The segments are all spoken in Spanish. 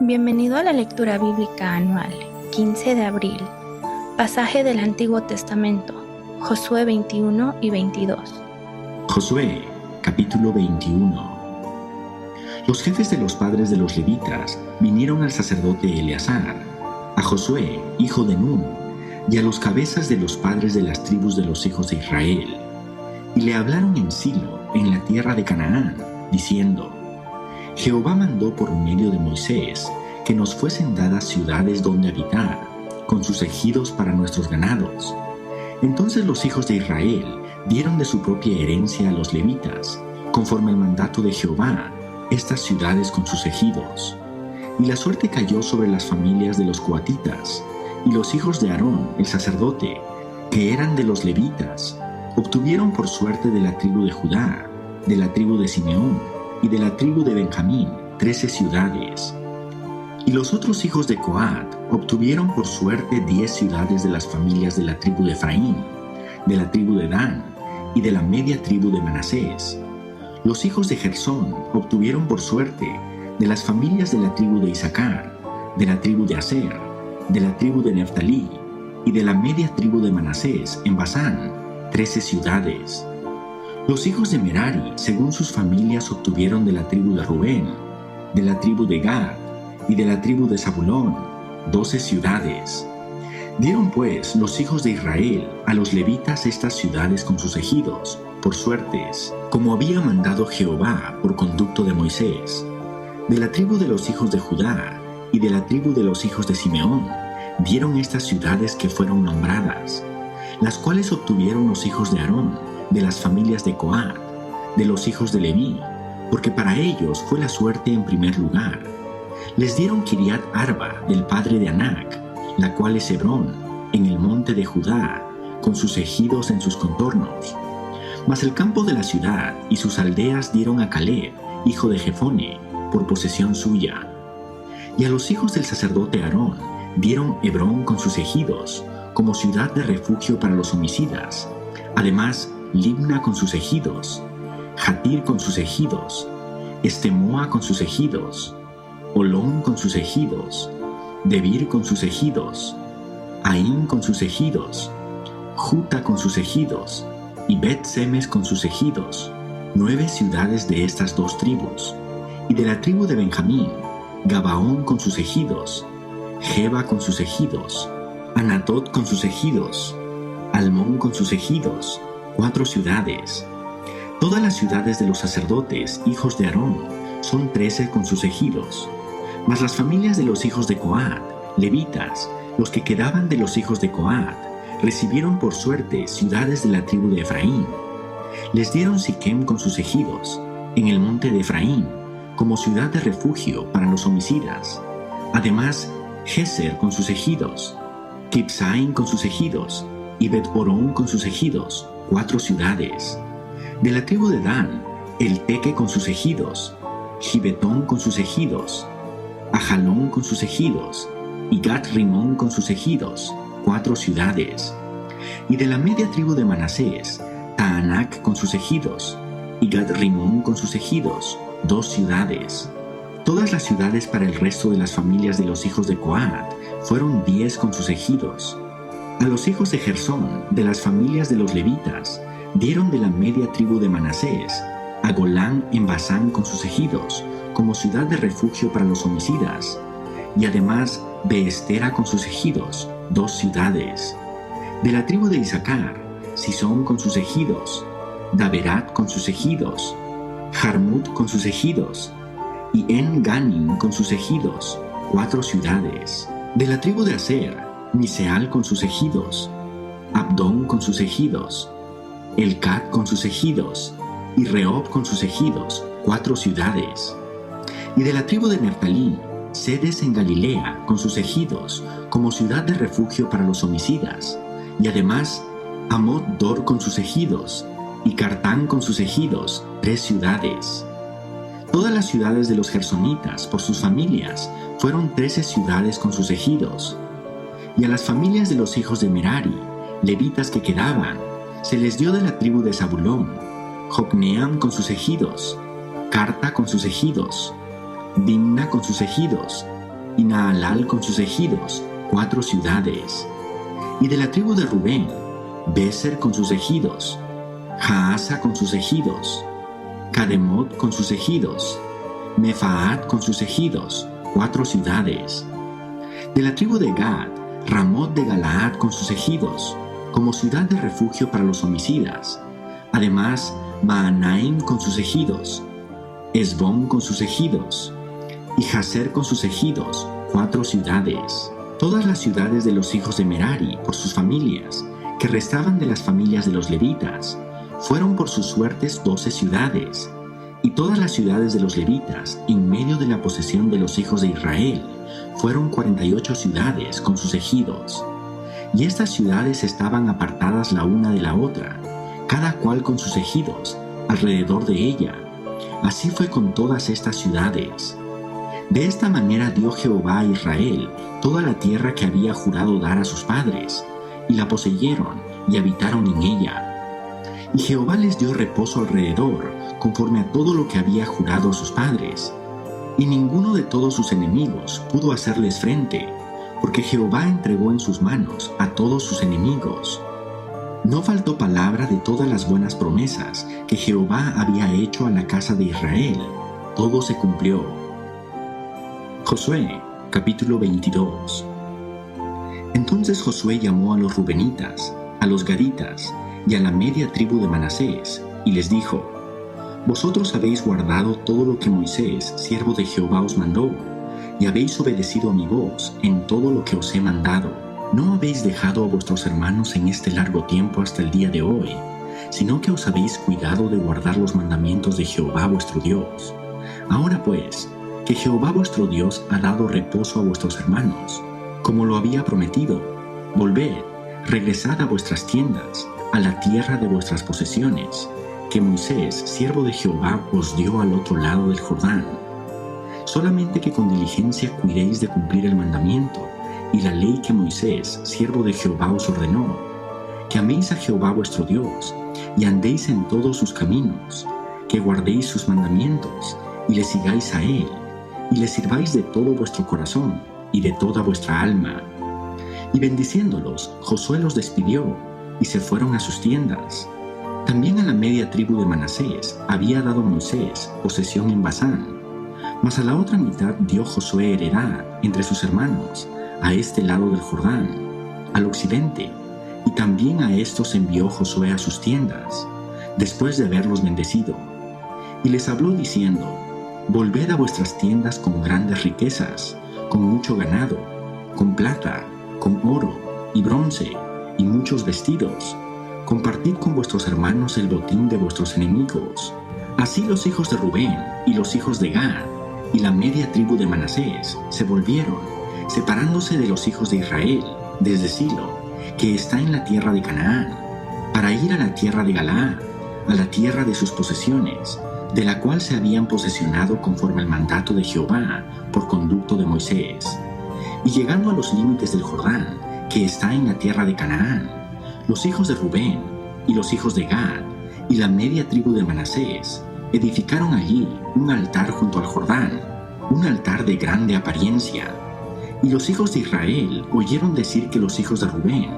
Bienvenido a la lectura bíblica anual, 15 de abril. Pasaje del Antiguo Testamento, Josué 21 y 22. Josué, capítulo 21. Los jefes de los padres de los levitas vinieron al sacerdote Eleazar, a Josué, hijo de Nun, y a los cabezas de los padres de las tribus de los hijos de Israel, y le hablaron en Silo, en la tierra de Canaán, diciendo: Jehová mandó por medio de Moisés que nos fuesen dadas ciudades donde habitar, con sus ejidos para nuestros ganados. Entonces los hijos de Israel dieron de su propia herencia a los levitas, conforme al mandato de Jehová, estas ciudades con sus ejidos. Y la suerte cayó sobre las familias de los coatitas, y los hijos de Aarón, el sacerdote, que eran de los levitas, obtuvieron por suerte de la tribu de Judá, de la tribu de Simeón y de la tribu de Benjamín 13 ciudades. Y los otros hijos de Coat obtuvieron por suerte 10 ciudades de las familias de la tribu de Efraín, de la tribu de Dan y de la media tribu de Manasés. Los hijos de Gersón obtuvieron por suerte de las familias de la tribu de Isaacar, de la tribu de Aser, de la tribu de Neftalí y de la media tribu de Manasés en Basán 13 ciudades. Los hijos de Merari, según sus familias, obtuvieron de la tribu de Rubén, de la tribu de Gad y de la tribu de Zabulón 12 ciudades. Dieron pues los hijos de Israel a los levitas estas ciudades con sus ejidos, por suertes, como había mandado Jehová por conducto de Moisés. De la tribu de los hijos de Judá y de la tribu de los hijos de Simeón dieron estas ciudades que fueron nombradas, las cuales obtuvieron los hijos de Aarón, de las familias de Coat, de los hijos de Leví, porque para ellos fue la suerte en primer lugar. Les dieron Kiriat Arba del padre de Anac, la cual es Hebrón, en el monte de Judá, con sus ejidos en sus contornos. Mas el campo de la ciudad y sus aldeas dieron a Caleb, hijo de Jefone, por posesión suya. Y a los hijos del sacerdote Aarón dieron Hebrón con sus ejidos, como ciudad de refugio para los homicidas. Además, Libna con sus ejidos, Jatir con sus ejidos, Estemoa con sus ejidos, Olón con sus ejidos, Debir con sus ejidos, Aín con sus ejidos, Juta con sus ejidos, y Bet-Semes con sus ejidos, 9 ciudades de estas dos tribus. Y de la tribu de Benjamín, Gabaón con sus ejidos, Geba con sus ejidos, Anatot con sus ejidos, Almón con sus ejidos, 4 ciudades. Todas las ciudades de los sacerdotes, hijos de Aarón, son 13 con sus ejidos. Mas las familias de los hijos de Coat, levitas, los que quedaban de los hijos de Coat, recibieron por suerte ciudades de la tribu de Efraín. Les dieron Siquem con sus ejidos, en el monte de Efraín, como ciudad de refugio para los homicidas. Además, Geser con sus ejidos, Kibsaim con sus ejidos, y Bet-Horón con sus ejidos, 4 ciudades. De la tribu de Dan, El Teque con sus ejidos, Gibetón con sus ejidos, Ajalón con sus ejidos, y Gat-Rimón con sus ejidos, 4 ciudades. Y de la media tribu de Manasés, Taanac con sus ejidos, y Gat-Rimón con sus ejidos, 2 ciudades. Todas las ciudades para el resto de las familias de los hijos de Coat fueron 10 con sus ejidos. A los hijos de Gersón, de las familias de los levitas, dieron de la media tribu de Manasés a Golán en Basán con sus ejidos, como ciudad de refugio para los homicidas, y además Beestera con sus ejidos, 2 ciudades. De la tribu de Isaacar, Sisón con sus ejidos, Daberat con sus ejidos, Jarmut con sus ejidos, y En-Ganim con sus ejidos, 4 ciudades. De la tribu de Aser, Miseal con sus ejidos, Abdón con sus ejidos, Elcat con sus ejidos, y Rehob con sus ejidos, 4 ciudades. Y de la tribu de Neftalí, Sedes en Galilea con sus ejidos, como ciudad de refugio para los homicidas, y además Amot-Dor con sus ejidos, y Cartán con sus ejidos, 3 ciudades. Todas las ciudades de los gersonitas, por sus familias, fueron 13 ciudades con sus ejidos. Y a las familias de los hijos de Merari, levitas que quedaban, se les dio de la tribu de Zabulón, Jocneam con sus ejidos, Carta con sus ejidos, Dimna con sus ejidos, y Naalal con sus ejidos, 4 ciudades. Y de la tribu de Rubén, Béser con sus ejidos, Jaasa con sus ejidos, Cademot con sus ejidos, Mefaat con sus ejidos, 4 ciudades. De la tribu de Gad, Ramot de Galaad con sus ejidos, como ciudad de refugio para los homicidas. Además, Maanaim con sus ejidos, Esbón con sus ejidos, y Jazer con sus ejidos, 4 ciudades. Todas las ciudades de los hijos de Merari, por sus familias, que restaban de las familias de los levitas, fueron por sus suertes 12 ciudades. Y todas las ciudades de los levitas, en medio de la posesión de los hijos de Israel, fueron 48 ciudades con sus ejidos. Y estas ciudades estaban apartadas la una de la otra, cada cual con sus ejidos, alrededor de ella. Así fue con todas estas ciudades. De esta manera dio Jehová a Israel toda la tierra que había jurado dar a sus padres, y la poseyeron y habitaron en ella. Y Jehová les dio reposo alrededor, conforme a todo lo que había jurado a sus padres. Y ninguno de todos sus enemigos pudo hacerles frente, porque Jehová entregó en sus manos a todos sus enemigos. No faltó palabra de todas las buenas promesas que Jehová había hecho a la casa de Israel. Todo se cumplió. Josué, capítulo 22. Entonces Josué llamó a los rubenitas, a los gaditas y a la media tribu de Manasés, y les dijo: Vosotros habéis guardado todo lo que Moisés, siervo de Jehová, os mandó, y habéis obedecido a mi voz en todo lo que os he mandado. No habéis dejado a vuestros hermanos en este largo tiempo hasta el día de hoy, sino que os habéis cuidado de guardar los mandamientos de Jehová vuestro Dios. Ahora pues, que Jehová vuestro Dios ha dado reposo a vuestros hermanos, como lo había prometido, volved, regresad a vuestras tiendas, a la tierra de vuestras posesiones, que Moisés, siervo de Jehová, os dio al otro lado del Jordán. Solamente que con diligencia cuidéis de cumplir el mandamiento y la ley que Moisés, siervo de Jehová, os ordenó, que améis a Jehová vuestro Dios, y andéis en todos sus caminos, que guardéis sus mandamientos, y le sigáis a él, y le sirváis de todo vuestro corazón, y de toda vuestra alma. Y bendiciéndolos, Josué los despidió, y se fueron a sus tiendas. También a la media tribu de Manasés había dado Moisés posesión en Basán, mas a la otra mitad dio Josué heredad entre sus hermanos, a este lado del Jordán, al occidente, y también a estos envió Josué a sus tiendas, después de haberlos bendecido. Y les habló diciendo: Volved a vuestras tiendas con grandes riquezas, con mucho ganado, con plata, con oro y bronce, y muchos vestidos. Compartid con vuestros hermanos el botín de vuestros enemigos. Así los hijos de Rubén y los hijos de Gad y la media tribu de Manasés se volvieron, separándose de los hijos de Israel, desde Silo, que está en la tierra de Canaán, para ir a la tierra de Galaad, a la tierra de sus posesiones, de la cual se habían posesionado conforme al mandato de Jehová, por conducto de Moisés. Y llegando a los límites del Jordán, que está en la tierra de Canaán, los hijos de Rubén y los hijos de Gad y la media tribu de Manasés edificaron allí un altar junto al Jordán, un altar de grande apariencia. Y los hijos de Israel oyeron decir que los hijos de Rubén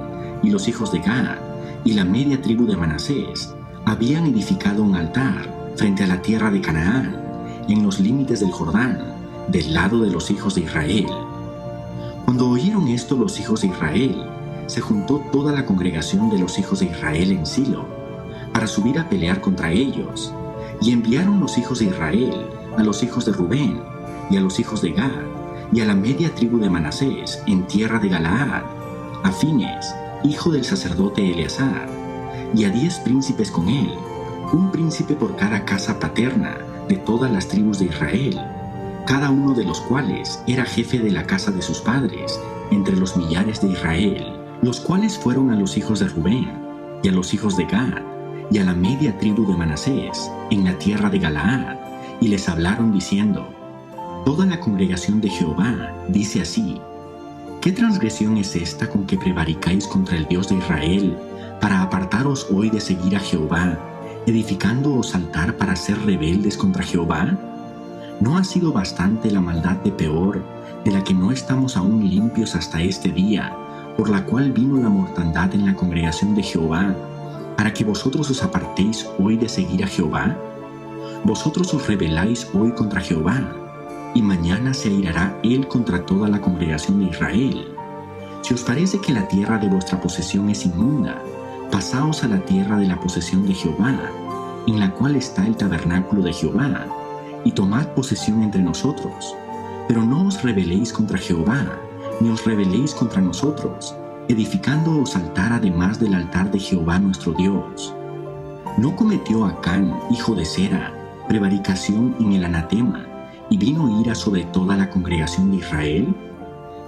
y los hijos de Gad y la media tribu de Manasés habían edificado un altar frente a la tierra de Canaán, en los límites del Jordán, del lado de los hijos de Israel. Cuando oyeron esto los hijos de Israel, se juntó toda la congregación de los hijos de Israel en Silo, para subir a pelear contra ellos, y enviaron los hijos de Israel a los hijos de Rubén y a los hijos de Gad y a la media tribu de Manasés en tierra de Galaad, a Fines, hijo del sacerdote Eleazar, y a 10 príncipes con él, un príncipe por cada casa paterna de todas las tribus de Israel, cada uno de los cuales era jefe de la casa de sus padres entre los millares de Israel, los cuales fueron a los hijos de Rubén y a los hijos de Gad y a la media tribu de Manasés en la tierra de Galaad, y les hablaron diciendo: Toda la congregación de Jehová dice así: ¿Qué transgresión es esta con que prevaricáis contra el Dios de Israel, para apartaros hoy de seguir a Jehová, edificándoos altar para ser rebeldes contra Jehová? ¿No ha sido bastante la maldad de Peor de la que no estamos aún limpios hasta este día, por la cual vino la mortandad en la congregación de Jehová, para que vosotros os apartéis hoy de seguir a Jehová? Vosotros os rebeláis hoy contra Jehová, y mañana se airará él contra toda la congregación de Israel. Si os parece que la tierra de vuestra posesión es inmunda, pasaos a la tierra de la posesión de Jehová, en la cual está el tabernáculo de Jehová, y tomad posesión entre nosotros. Pero no os rebeléis contra Jehová, ni os rebeléis contra nosotros, edificándoos altar además del altar de Jehová nuestro Dios. ¿No cometió Acán, hijo de Zera, prevaricación en el anatema, y vino ira sobre toda la congregación de Israel?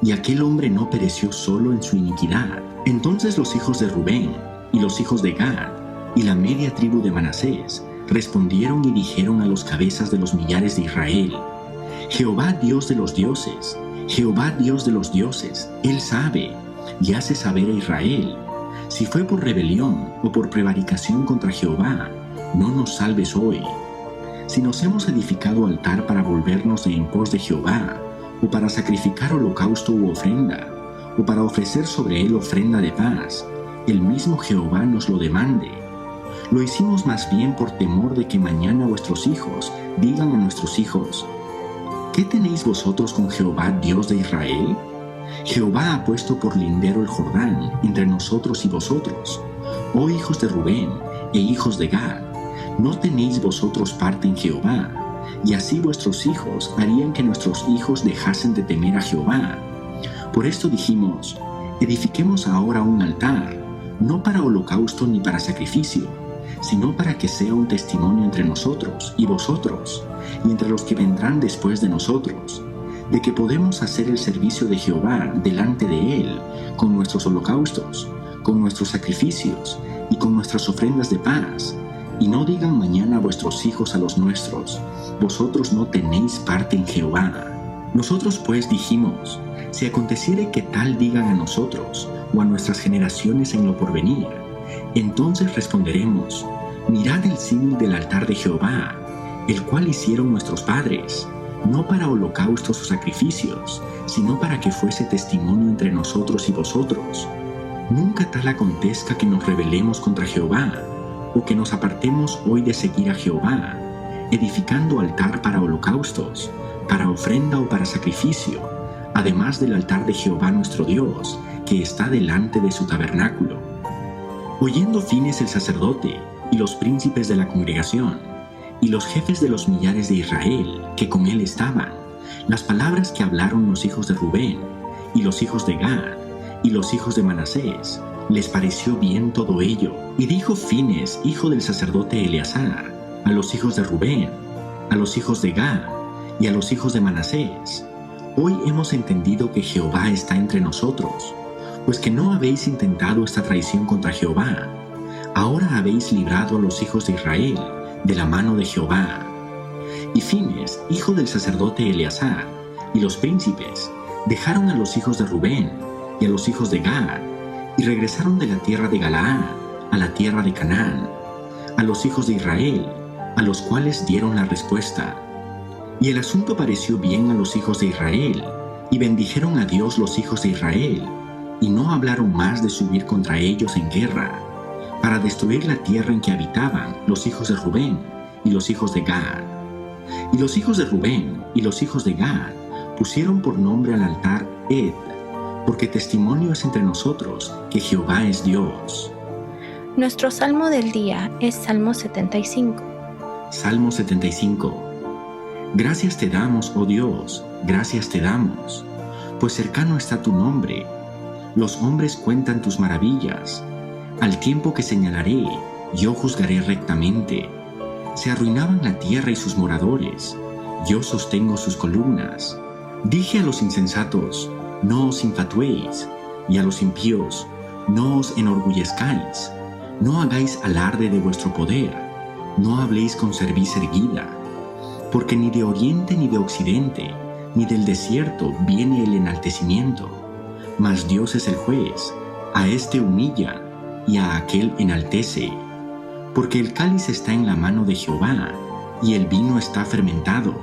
Y aquel hombre no pereció solo en su iniquidad. Entonces los hijos de Rubén, y los hijos de Gad, y la media tribu de Manasés, respondieron y dijeron a los cabezas de los millares de Israel: Jehová Dios de los dioses, Jehová Dios de los dioses, Él sabe, y hace saber a Israel. Si fue por rebelión o por prevaricación contra Jehová, no nos salves hoy. Si nos hemos edificado altar para volvernos de en pos de Jehová, o para sacrificar holocausto u ofrenda, o para ofrecer sobre él ofrenda de paz, el mismo Jehová nos lo demande. Lo hicimos más bien por temor de que mañana vuestros hijos digan a nuestros hijos: ¿qué tenéis vosotros con Jehová Dios de Israel? Jehová ha puesto por lindero el Jordán entre nosotros y vosotros. Oh hijos de Rubén e hijos de Gad, ¿no tenéis vosotros parte en Jehová? Y así vuestros hijos harían que nuestros hijos dejasen de temer a Jehová. Por esto dijimos: edifiquemos ahora un altar, no para holocausto ni para sacrificio, sino para que sea un testimonio entre nosotros y vosotros, y entre los que vendrán después de nosotros, de que podemos hacer el servicio de Jehová delante de él, con nuestros holocaustos, con nuestros sacrificios y con nuestras ofrendas de paz. Y no digan mañana vuestros hijos a los nuestros: vosotros no tenéis parte en Jehová. Nosotros pues dijimos: si aconteciere que tal digan a nosotros o a nuestras generaciones en lo porvenir, entonces responderemos: mirad el símil del altar de Jehová, el cual hicieron nuestros padres, no para holocaustos o sacrificios, sino para que fuese testimonio entre nosotros y vosotros. Nunca tal acontezca que nos rebelemos contra Jehová, o que nos apartemos hoy de seguir a Jehová, edificando altar para holocaustos, para ofrenda o para sacrificio, además del altar de Jehová nuestro Dios, que está delante de su tabernáculo. Oyendo Fines el sacerdote, y los príncipes de la congregación, y los jefes de los millares de Israel, que con él estaban, las palabras que hablaron los hijos de Rubén, y los hijos de Gad, y los hijos de Manasés, les pareció bien todo ello. Y dijo Fines, hijo del sacerdote Eleazar, a los hijos de Rubén, a los hijos de Gad, y a los hijos de Manasés: hoy hemos entendido que Jehová está entre nosotros, pues que no habéis intentado esta traición contra Jehová. Ahora habéis librado a los hijos de Israel de la mano de Jehová. Y Fines, hijo del sacerdote Eleazar, y los príncipes dejaron a los hijos de Rubén y a los hijos de Gad, y regresaron de la tierra de Galaad a la tierra de Canaán, a los hijos de Israel, a los cuales dieron la respuesta. Y el asunto pareció bien a los hijos de Israel, y bendijeron a Dios los hijos de Israel, y no hablaron más de subir contra ellos en guerra, para destruir la tierra en que habitaban los hijos de Rubén y los hijos de Gad. Y los hijos de Rubén y los hijos de Gad pusieron por nombre al altar Ed, porque testimonio es entre nosotros que Jehová es Dios. Nuestro salmo del día es Salmo 75. Salmo 75. Gracias te damos, oh Dios, gracias te damos, pues cercano está tu nombre. Los hombres cuentan tus maravillas. Al tiempo que señalaré, yo juzgaré rectamente. Se arruinaban la tierra y sus moradores. Yo sostengo sus columnas. Dije a los insensatos: no os infatuéis, y a los impíos: no os enorgullezcáis. No hagáis alarde de vuestro poder. No habléis con cerviz erguida. Porque ni de oriente ni de occidente, ni del desierto viene el enaltecimiento. Mas Dios es el juez. A éste humilla, y a aquel enaltece. Porque el cáliz está en la mano de Jehová, y el vino está fermentado,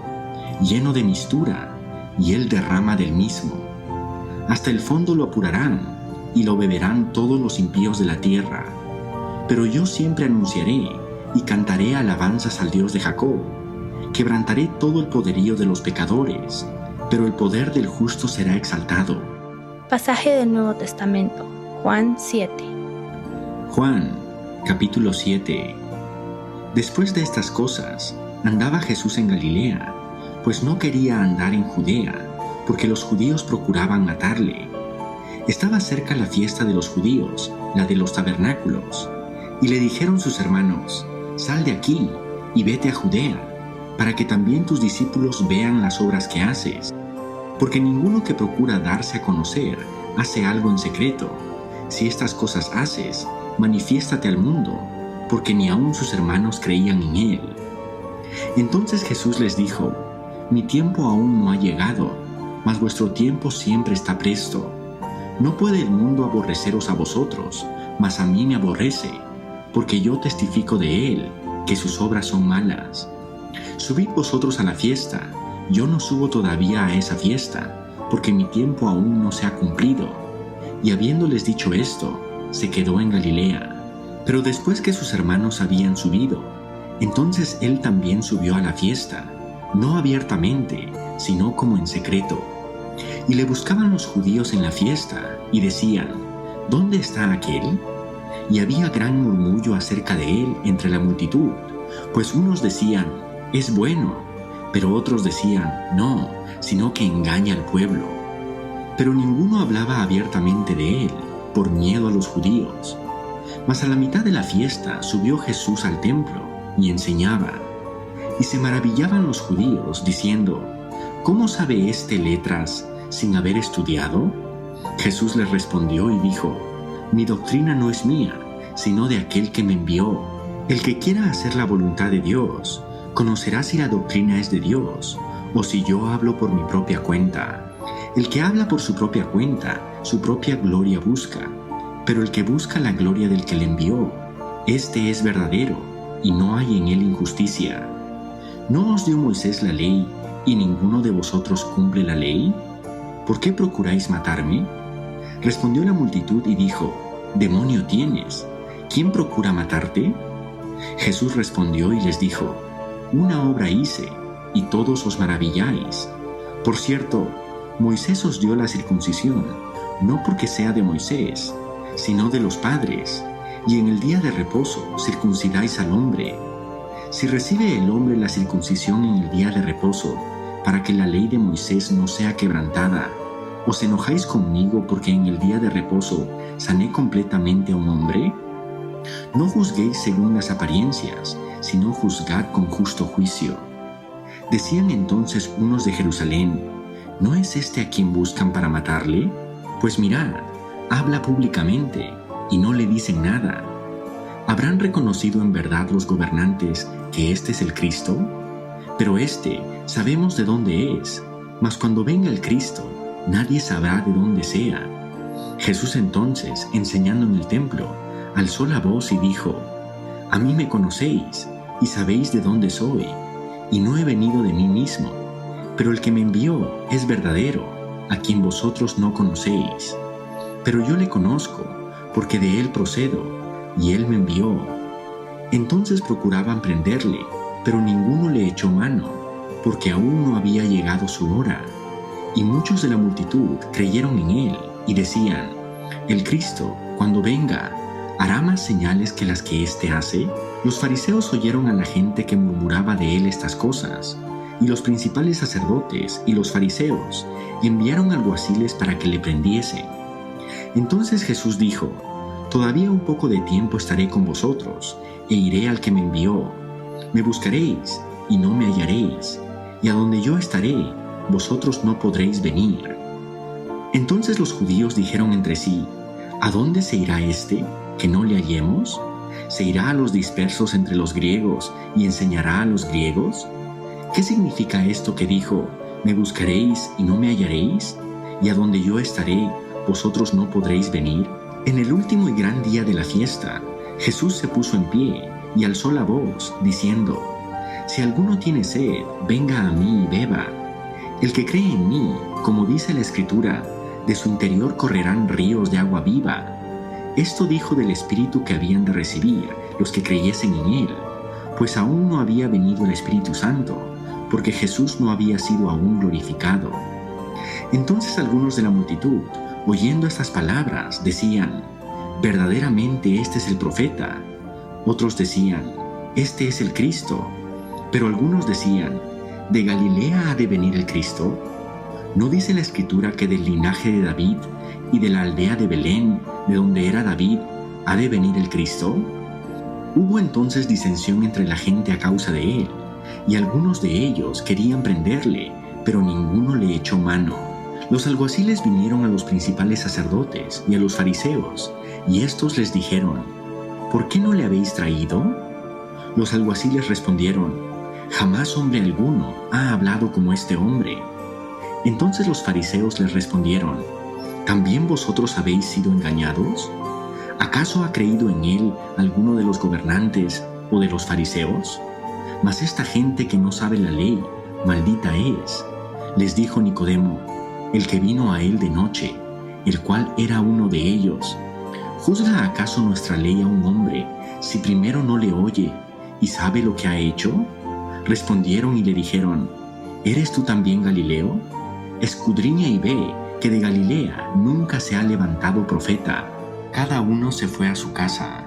lleno de mistura, y Él derrama del mismo. Hasta el fondo lo apurarán, y lo beberán todos los impíos de la tierra. Pero yo siempre anunciaré y cantaré alabanzas al Dios de Jacob. Quebrantaré todo el poderío de los pecadores, pero el poder del justo será exaltado. Pasaje del Nuevo Testamento, Juan 7. Juan, capítulo 7. Después de estas cosas, andaba Jesús en Galilea, pues no quería andar en Judea, porque los judíos procuraban matarle. Estaba cerca la fiesta de los judíos, la de los tabernáculos, y le dijeron sus hermanos: «Sal de aquí y vete a Judea, para que también tus discípulos vean las obras que haces, porque ninguno que procura darse a conocer hace algo en secreto. Si estas cosas haces, manifiéstate al mundo, porque ni aun sus hermanos creían en él». Entonces Jesús les dijo: «Mi tiempo aún no ha llegado, mas vuestro tiempo siempre está presto. No puede el mundo aborreceros a vosotros, mas a mí me aborrece, porque yo testifico de él, que sus obras son malas. Subid vosotros a la fiesta, yo no subo todavía a esa fiesta, porque mi tiempo aún no se ha cumplido». Y habiéndoles dicho esto, se quedó en Galilea. Pero después que sus hermanos habían subido, entonces él también subió a la fiesta, no abiertamente, sino como en secreto. Y le buscaban los judíos en la fiesta, y decían: «¿Dónde está aquel?». Y había gran murmullo acerca de él entre la multitud, pues unos decían: «Es bueno», pero otros decían: «No, sino que engaña al pueblo». Pero ninguno hablaba abiertamente de él, por miedo a los judíos. Mas a la mitad de la fiesta subió Jesús al templo, y enseñaba. Y se maravillaban los judíos, diciendo: «¿Cómo sabe éste letras sin haber estudiado?». Jesús les respondió y dijo: «Mi doctrina no es mía, sino de aquel que me envió. El que quiera hacer la voluntad de Dios, conocerá si la doctrina es de Dios, o si yo hablo por mi propia cuenta. El que habla por su propia cuenta, su propia gloria busca, pero el que busca la gloria del que le envió, este es verdadero, y no hay en él injusticia. ¿No os dio Moisés la ley, y ninguno de vosotros cumple la ley? ¿Por qué procuráis matarme?». Respondió la multitud y dijo: «Demonio tienes, ¿quién procura matarte?». Jesús respondió y les dijo: «Una obra hice, y todos os maravilláis. Por cierto, Moisés os dio la circuncisión, no porque sea de Moisés, sino de los padres, y en el día de reposo circuncidáis al hombre. Si recibe el hombre la circuncisión en el día de reposo, para que la ley de Moisés no sea quebrantada, ¿os enojáis conmigo porque en el día de reposo sané completamente a un hombre? No juzguéis según las apariencias, sino juzgad con justo juicio». Decían entonces unos de Jerusalén: «¿No es este a quien buscan para matarle? Pues mirad, habla públicamente, y no le dicen nada. ¿Habrán reconocido en verdad los gobernantes que este es el Cristo? Pero este sabemos de dónde es, mas cuando venga el Cristo, nadie sabrá de dónde sea». Jesús entonces, enseñando en el templo, alzó la voz y dijo: «A mí me conocéis, y sabéis de dónde soy, y no he venido de mí mismo, pero el que me envió es verdadero, a quien vosotros no conocéis. Pero yo le conozco, porque de él procedo, y él me envió». Entonces procuraban prenderle, pero ninguno le echó mano, porque aún no había llegado su hora. Y muchos de la multitud creyeron en él, y decían: «El Cristo, cuando venga, ¿hará más señales que las que éste hace?». Los fariseos oyeron a la gente que murmuraba de él estas cosas, y los principales sacerdotes y los fariseos enviaron alguaciles para que le prendiesen. Entonces Jesús dijo: «Todavía un poco de tiempo estaré con vosotros, e iré al que me envió. Me buscaréis, y no me hallaréis, y a donde yo estaré, vosotros no podréis venir». Entonces los judíos dijeron entre sí: «¿A dónde se irá este, que no le hallemos? ¿Se irá a los dispersos entre los griegos y enseñará a los griegos? ¿Qué significa esto que dijo: me buscaréis y no me hallaréis? Y a donde yo estaré, vosotros no podréis venir». En el último y gran día de la fiesta, Jesús se puso en pie y alzó la voz, diciendo: «Si alguno tiene sed, venga a mí y beba. El que cree en mí, como dice la Escritura, de su interior correrán ríos de agua viva. Esto dijo del Espíritu que habían de recibir los que creyesen en Él, pues aún no había venido el Espíritu Santo, porque Jesús no había sido aún glorificado. Entonces algunos de la multitud, oyendo estas palabras, decían: verdaderamente este es el profeta. Otros decían: este es el Cristo. Pero algunos decían: ¿de Galilea ha de venir el Cristo? ¿No dice la Escritura que del linaje de David y de la aldea de Belén, de donde era David, ha de venir el Cristo? Hubo entonces disensión entre la gente a causa de él, y algunos de ellos querían prenderle, pero ninguno le echó mano. Los alguaciles vinieron a los principales sacerdotes y a los fariseos, y éstos les dijeron: ¿por qué no le habéis traído? Los alguaciles respondieron: jamás hombre alguno ha hablado como este hombre. Entonces los fariseos les respondieron: ¿también vosotros habéis sido engañados? ¿Acaso ha creído en él alguno de los gobernantes o de los fariseos? Mas esta gente que no sabe la ley, maldita es. Les dijo Nicodemo, el que vino a él de noche, el cual era uno de ellos: ¿juzga acaso nuestra ley a un hombre si primero no le oye y sabe lo que ha hecho? Respondieron y le dijeron: ¿eres tú también Galileo? Escudriña y ve que de Galilea nunca se ha levantado profeta. Cada uno se fue a su casa.